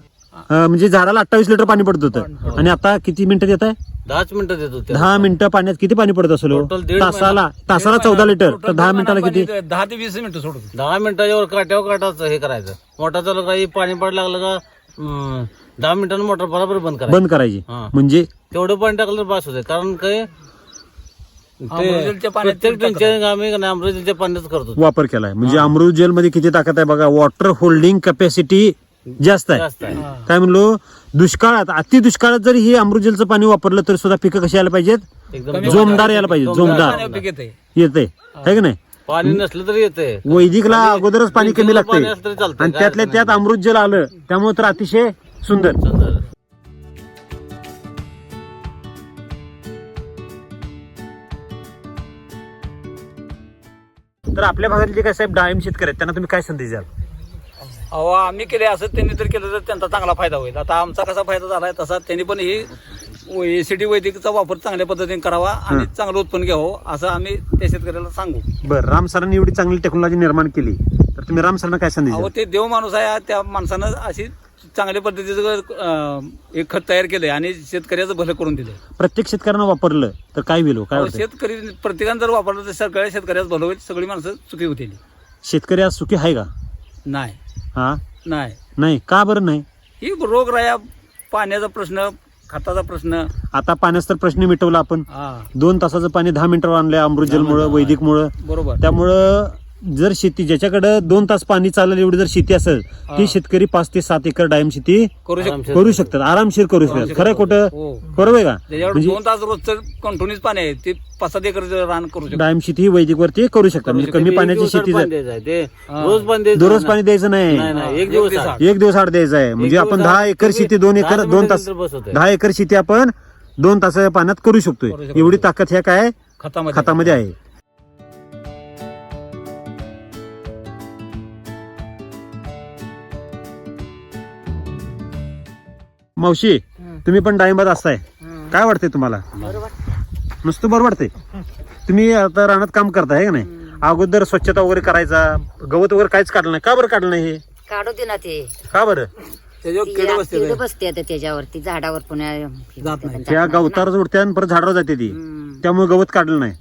म्हणजे झाडाला 28 लिटर पाणी पडत होतं. आणि आता किती मिनिटं देत आहे? 10 मिनिटं देत होते. 10 मिनिटं पाण्यात किती पाणी पडत असेल हो? Total 1.5 तासाला 14 लिटर, तर 10 मिनिटाला किती? 10 ते 20 मिनिटं सोडतो. 10 मिनिटाच्या वर काट्यावर काटाचं हे करायचं. मोटर चालू काही पाणी पडायला लागलं का 10 मिनिटांनी मोटर बरोबर बंद करायचं. बंद करायची. हा. म्हणजे तेवढं पाणी टाकलं तर बास होते. कारण काय अमृतजलच्या पाण्यात प्रत्येक ड्रिंचिंग आम्ही अमृतजलच्या पाण्यात करतो. वापर केलाय. म्हणजे अमृत जेल मध्ये किती ताकद आहे बघा. वॉटर होल्डिंग कॅपॅसिटी जास्त आहे. जास्त आहे. काय म्हणलो? दुष्काळात, अति दुष्काळात जर हे अमृत जेलचं पाणी वापरलं तर सुद्धा पिकं कशी यायला पाहिजेत? एकदम जोमदार यायला पाहिजे. जोमदार पाण्यावर पीक येतंय. येते, आहे की नाही? पाणी नसलं तरी येते. वैदिकला अगोदरच पाणी कमी लागते, पाणी असलं तरी चालतंय. आणि त्यातल्या त्यात अमृत जल आलं त्यामुळे तर अतिशय सुंदर. तर आपल्या भागातले जे काय साहेब डाळिंब शेतकरी आहेत त्यांना तुम्ही काय संदेश द्याल? अहो आम्ही केले असं, त्यांनी जर केलं तर त्यांचा चांगला फायदा होईल. आता आमचा कसा फायदा झालाय तसा त्यांनी पण ही एसीडी वैदिकचा वापर चांगल्या पद्धतीने करावा आणि चांगलं उत्पन्न घ्यावं असं आम्ही त्या शेतकऱ्याला सांगू. बरं, राम सरांनी एवढी चांगली टेक्नॉलॉजी निर्माण केली तर तुम्ही राम सरांना काय संदेश अहो द्याल? ते देव माणूस आहे, त्या माणसानं अशी चांगल्या पद्धतीचं एक खत तयार केलंय आणि शेतकऱ्याचं भलं करून दिलंय. प्रत्येक शेतकऱ्यांना वापरलं तर काय होईल हो? काय अहो, होतं? शेतकरी प्रत्येकानं जर वापरलं तर सगळ्या शेतकऱ्याचं भलं होईल, सगळी माणसं चुकी होतील. शेतकरी आज सुखी आहे का? नाही हा, नाही नाही. का बरं नाही? ही रोगराया, पाण्याचा प्रश्न, खताचा प्रश्न. आता पाण्याचा तर प्रश्न मिटवला आपण. हा 2 तासाचं पाणी 10 मिनिटावर आणलंय अमृतजलमुळे, वैदिकमुळे. बरोबर. त्यामुळं जर शेती ज्याच्याकडे 2 तास पाणी चालेल एवढी जर शेती असेल ती शेतकरी 5 ते 7 एकर डाळिंब शेती करू शकतो. करू शकतात, आरामशीर करू शकतात. खरं खोटं? हो. बरोबर आहे का? त्याच्यावर म्हणजे 2 तास रोजचं कंटिन्यूस पाणी आहे, ते 5-7 एकर रान करू शकतो. डाळिंब शेती ही वैदिक वरती करू शकतात. म्हणजे कमी पाण्याची शेती जर ते रोज पाणी द्यायचं. दररोज पाणी द्यायचं नाही, नाही, नाही, 1 दिवस आड. 1 दिवस आड द्यायचं आहे. म्हणजे आपण 10 एकर शेती 2 एकर 2 तास 10 एकर शेती आपण 2 तासाच्या पाण्यात करू शकतोय. एवढी ताकद ह्या काय खतामध्ये आहे. मावशी, तुम्ही पण डाळिंबात असताय, काय वाटतंय तुम्हाला? नुसतं बरं वाटतंय. तुम्ही आता रानात काम करताय का नाही? अगोदर स्वच्छता वगैरे करायचा, गवत वगैरे काहीच काढलं नाही. का बरं काढलं नाही हे? काढू दे ना ते का बरं? त्याच्यावर किडे बसते किड बसते आता त्याच्यावरती झाडावर पुन्हा जात नाही. त्या गवतारच उडते आणि परत झाडावर जाते ती, त्यामुळे गवत काढलं नाही.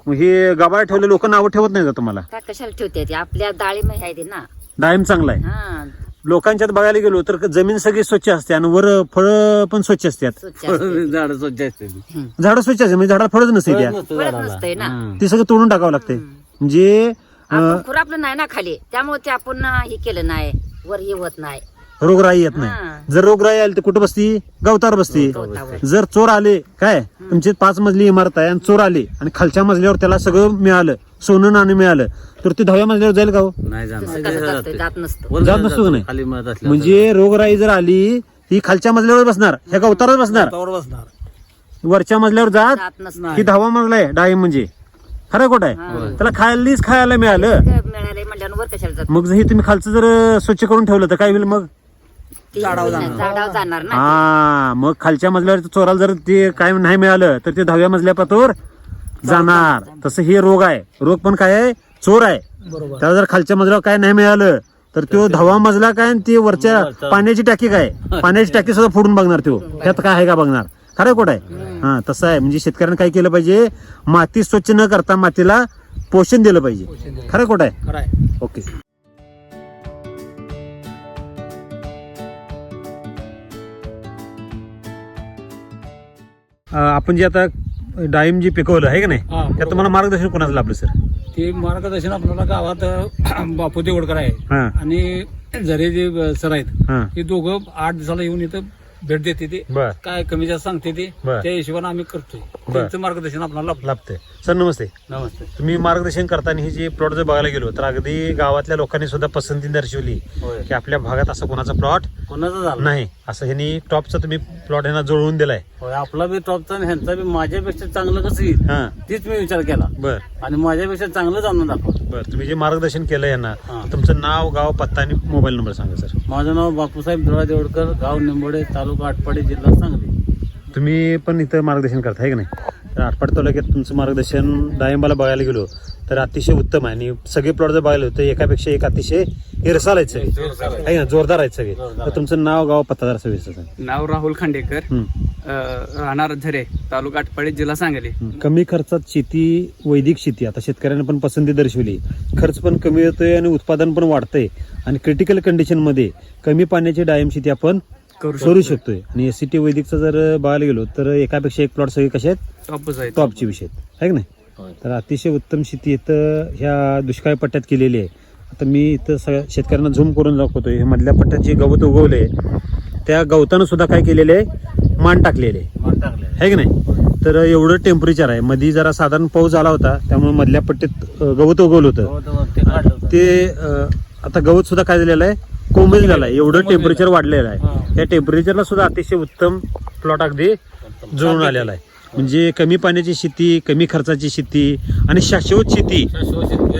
मग हे गबाळ ठेवले लोक नावं ठेवत नाही का तुम्हाला? का कशाला ठेवते ते? आपल्या डाळिंब आहे ते ना. डाळिंब चांगला आहे. हा लोकांच्यात बघायला गेलो तर जमीन सगळी स्वच्छ असते आणि वर फळ पण स्वच्छ असतात. स्वच्छ असते. झाड स्वच्छ असते झाडं स्वच्छ असते म्हणजे झाडाला फळच नसते त्या, फळच नसतंय ना. ती सगळं तोडून टाकावं लागते. म्हणजे आपण खुरापलं नाही ना खाली, त्यामुळे ते आपण हे केलं नाही, वर हे होत नाही. रोगराई येत नाही. हा. जर रोगराई आली तर कुठं बसती? गवतावर बसती. गवतावर. जर चोर आले, काय तुमची 5 मजली इमारत आहे आणि चोर आले आणि खालच्या मजल्यावर त्याला सगळं मिळालं, सोनं नाणं मिळालं, तर ते 10व्या मजल्यावर जाईल का हो? नाही तसं जाणार करत असतं, जात नसतं. जात नसतो का नाही? खाली मिळत असल्या म्हणजे रोगराई जर आली ही खालच्या मजल्यावर बसणार, ह्या गवतावर बसणार. त्यावर बसणार. वरच्या मजल्यावर जात जात नसतं. ही 10वा मजला आहे डाळिंब म्हणजे. खरं खोट आहे? त्याला खायला मिळालं. मिळाले म्हणल्यावर वर कशाला जात? मग हे तुम्ही खालचं जर स्वच्छ करून ठेवलं तर काय होईल मग? झाडावर जाणार ना. हा, मग खालच्या मजल्यावर चोराला जर ते काय नाही मिळालं तर ते 10व्या मजल्यापातोर जाणार. तसं हे रोग आहे. रोग पण काय आहे? चोर आहे. त्याला जर खालच्या मजल्यावर काय नाही मिळालं तर तो 10वा मजला काय आणि ते वरच्या पाण्याची टाकी काय, पाण्याची टाकी सुद्धा फोडून बघणार तो, त्यात काय आहे का बघणार. खरं खोट आहे? हा, तसं आहे. म्हणजे शेतकऱ्यांनी काय केलं पाहिजे? माती स्वच्छ न करता मातीला पोषण दिलं पाहिजे. खरं खोट आहे? खरं आहे. ओके. आपण जे आता डाळिंब जे पिकवलं आहे का नाही, हा, त्यात तुम्हाला मार्गदर्शन कोणाचं लाभलं सर? ते मार्गदर्शन आपल्याला गावात बापू देवडकर आहे हा आणि झरे जे सर आहेत, हा हे दोघं 8 दिवसाला येऊन इथं भेट देते. ते बर काय कमी जास्त सांगते ते, बर. त्या हिशोबाने आम्ही करतोय. बर. त्यांचं मार्गदर्शन आपल्याला लाभलं. लाभतंय. सर नमस्ते. नमस्ते. तुम्ही मार्गदर्शन करताना ही जी प्लॉट जर बघायला गेलो तर अगदी गावातल्या लोकांनी सुद्धा पसंती दर्शवली होय. की आपल्या भागात असं कोणाचा प्लॉट कोणाचं झालं नाही, असं ह्यांनी टॉपचा तुम्ही प्लॉट ह्यांना जुळवून दिलाय. होय, आपला बी टॉपचा आणि ह्यांचा बी माझ्यापेक्षा चांगलं कसं येईल हा तीच मी विचार केला बर आणि माझ्यापेक्षा चांगलं जाणून दाखवलं. बर. तुम्ही जे मार्गदर्शन केलं यांना, हा. तुमचं नाव, गाव, पत्ता आणि मोबाईल नंबर सांगा सर. माझं नाव बापूसाहेब धुळा देवडकर, गाव निंबोडे, तालुका आटपाडी, जिल्हा सांगली. तुम्ही पण इथं मार्गदर्शन करता आहे की नाही? तर आटपाडी तालुक्यात तुमचं मार्गदर्शन डाळिंबाला बघायला गेलो तर अतिशय उत्तम आहे आणि सगळे प्लॉट जर बघायला होतं एकापेक्षा एक अतिशय हिरसाल आहेत सगळे, आहे ना, जोरदार आहेत सगळे. तर तुमचं नाव, गाव, पत्ता जरा सविस्तर सांगा. नाव राहुल खांडेकर, राहणार झरे, तालुका आटपाडी, जिल्हा सांगली. कमी खर्चात शेती, वैदिक शेती आता शेतकऱ्यांना पण पसंती दर्शवली. खर्च पण कमी होतोय आणि उत्पादन पण वाढतंय आणि क्रिटिकल कंडिशन मध्ये कमी पाण्याची डाळिंब शेती आपण करू शकतोय. आणि एससीटी वैदिकचा जर बघायला गेलो तर एकापेक्षा एक प्लॉट सगळे कसे आहेत? टॉपच आहे. टॉपचे विषय आहे की नाही? तर अतिशय उत्तम शेती इथं ह्या दुष्काळी पट्ट्यात केलेली आहे. आता मी इथं सगळ्या शेतकऱ्यांना झूम करून दाखवतोय. हे मधल्या पट्ट्यात जे गवत उगवले त्या गवतानं सुद्धा काय केलेले आहे? मान टाकलेले आहे की नाही? तर एवढं टेम्परेचर आहे. मध्ये जरा साधारण पाऊस झाला होता त्यामुळे मधल्या पट्टीत गवत उगवलं होतं ते आता गवत सुद्धा काय झालेलं आहे? कोमेजलेलं आहे. एवढं टेम्परेचर वाढलेलं आहे. त्या टेम्परेचरला सुद्धा अतिशय उत्तम प्लॉट अगदी जुळून आलेला आहे. म्हणजे कमी पाण्याची शेती, कमी खर्चाची शेती आणि शाश्वत शेती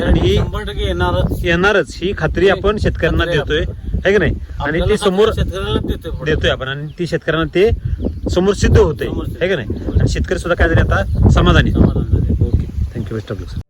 आणि ही 100% येणारच ही खात्री आपण शेतकऱ्यांना देतोय, आहे की नाही? आणि ते समोर शेतकऱ्याला देतोय आपण आणि ती शेतकऱ्यांना ते समोर सिद्ध होतंय, आहे की नाही? आणि शेतकरी सुद्धा काय झाले आता समाधानी. Okay, thank you. Best of luck sir.